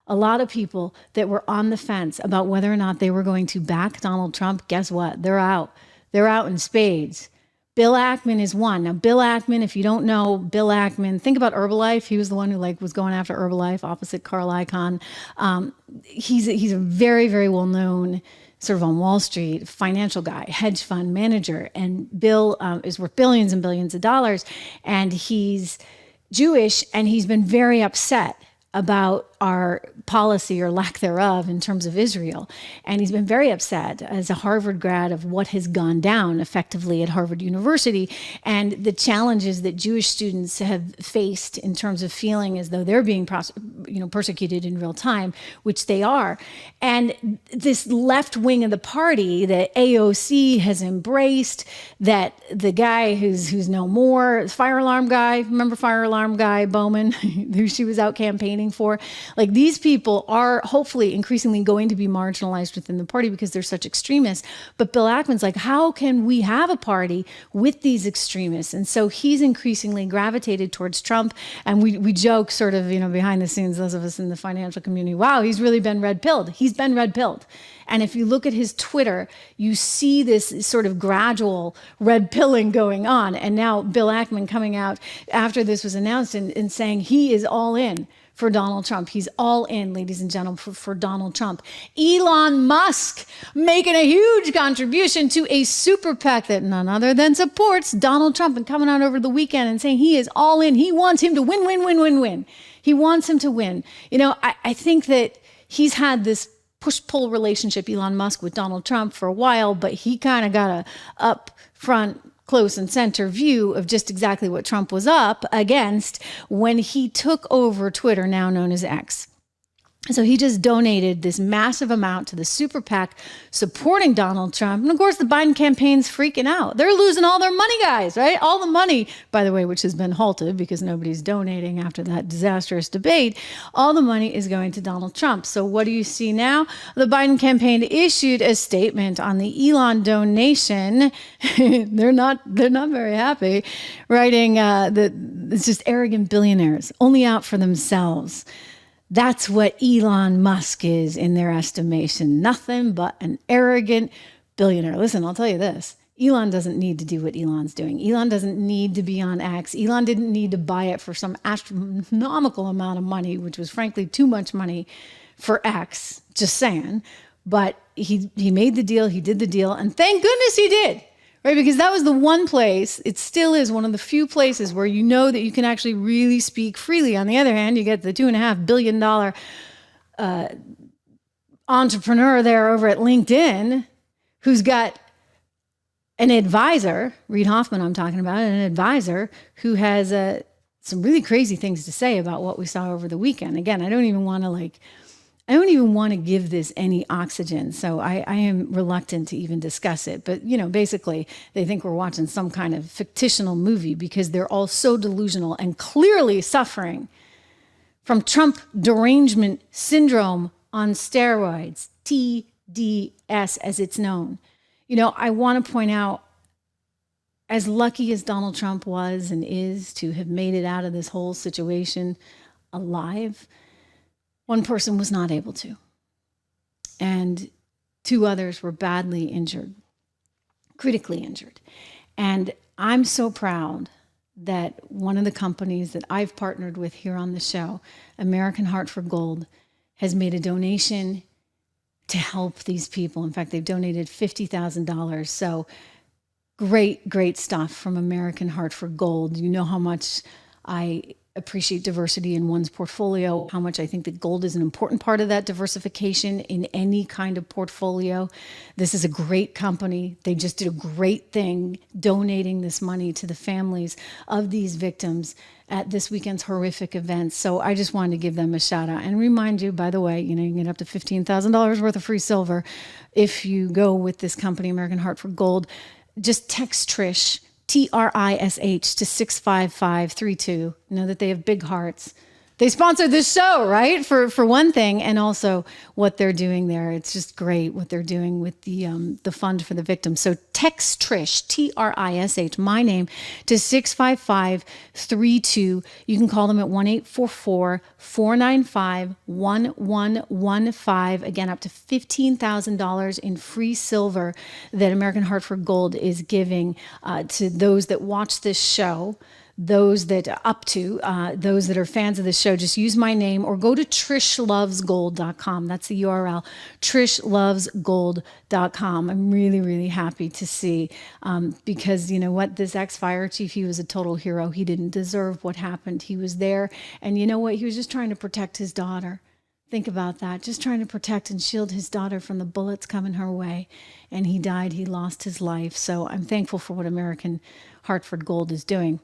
a lot of people that were on the fence about whether or not they were going to back Donald Trump, guess what? They're out. They're out in spades. Bill Ackman is one. Now, Bill Ackman, if you don't know Bill Ackman, think about Herbalife. He was the one who was going after Herbalife opposite Carl Icahn. He's a very, very well-known sort of on Wall Street financial guy, hedge fund manager. And Bill is worth billions and billions of dollars. And he's Jewish, and he's been very upset about our policy or lack thereof in terms of Israel. And he's been very upset as a Harvard grad of what has gone down effectively at Harvard University and the challenges that Jewish students have faced in terms of feeling as though they're being persecuted in real time, which they are. And this left wing of the party that AOC has embraced, that the guy who's no more, fire alarm guy, remember fire alarm guy Bowman, who she was out campaigning for? Like, these people are hopefully increasingly going to be marginalized within the party because they're such extremists. But Bill Ackman's like, how can we have a party with these extremists? And so he's increasingly gravitated towards Trump. And we joke sort of, behind the scenes, those of us in the financial community, wow, he's really been red-pilled. He's been red-pilled. And if you look at his Twitter, you see this sort of gradual red pilling going on. And now Bill Ackman coming out after this was announced and saying he is all in for Donald Trump. He's all in, ladies and gentlemen, for Donald Trump. Elon Musk making a huge contribution to a super PAC that none other than supports Donald Trump, and coming out over the weekend and saying he is all in. He wants him to win, win, win, win, win. He wants him to win. I think that he's had this push-pull relationship, Elon Musk, with Donald Trump for a while, but he kind of got a up front, close and center view of just exactly what Trump was up against when he took over Twitter, now known as X. So he just donated this massive amount to the super PAC supporting Donald Trump. And of course, the Biden campaign's freaking out. They're losing all their money, guys, right? All the money, by the way, which has been halted because nobody's donating after that disastrous debate. All the money is going to Donald Trump. So what do you see now? The Biden campaign issued a statement on the Elon donation. They're not very happy, writing that it's just arrogant billionaires, only out for themselves. That's what Elon Musk is in their estimation. Nothing but an arrogant billionaire. Listen, I'll tell you this. Elon doesn't need to do what Elon's doing. Elon doesn't need to be on X. Elon didn't need to buy it for some astronomical amount of money, which was frankly too much money for X. Just saying. But he made the deal. He did the deal. And thank goodness he did. Right, because that was the one place, it still is one of the few places where you know that you can actually really speak freely. On the other hand, you get the $2.5 billion entrepreneur there over at LinkedIn who's got an advisor, Reid Hoffman I'm talking about, an advisor who has some really crazy things to say about what we saw over the weekend. Again, I don't even want to give this any oxygen. So I am reluctant to even discuss it. But, basically they think we're watching some kind of fictional movie because they're all so delusional and clearly suffering from Trump derangement syndrome on steroids, TDS as it's known. I want to point out, as lucky as Donald Trump was and is to have made it out of this whole situation alive, one person was not able to, and two others were badly injured, critically injured. And I'm so proud that one of the companies that I've partnered with here on the show, American Heart for Gold, has made a donation to help these people. In fact, they've donated $50,000. So great stuff from American Heart for Gold. You know how much I appreciate diversity in one's portfolio, how much I think that gold is an important part of that diversification in any kind of portfolio. This is a great company. They just did a great thing donating this money to the families of these victims at this weekend's horrific events. So I just wanted to give them a shout out and remind you, by the way, you can get up to $15,000 worth of free silver if you go with this company, American Heart for Gold. Just text Trish, TRISH, to 65532. Know that they have big hearts. they sponsored this show, right? For one thing, and also what they're doing there. It's just great what they're doing with the fund for the victims. So text Trish, Trish, my name, to 65532. You can call them at 1-844-495-1115. Again, up to $15,000 in free silver that American Hartford Gold is giving to those that watch this show. Those that those that are fans of the show, just use my name or go to trishlovesgold.com. That's the URL, trishlovesgold.com. I'm really, really happy to see because you know what, this ex-fire chief, he was a total hero. He didn't deserve what happened. He was there, and you know what? He was just trying to protect his daughter. Think about that. Just trying to protect and shield his daughter from the bullets coming her way. And he died. He lost his life. So I'm thankful for what American Hartford Gold is doing.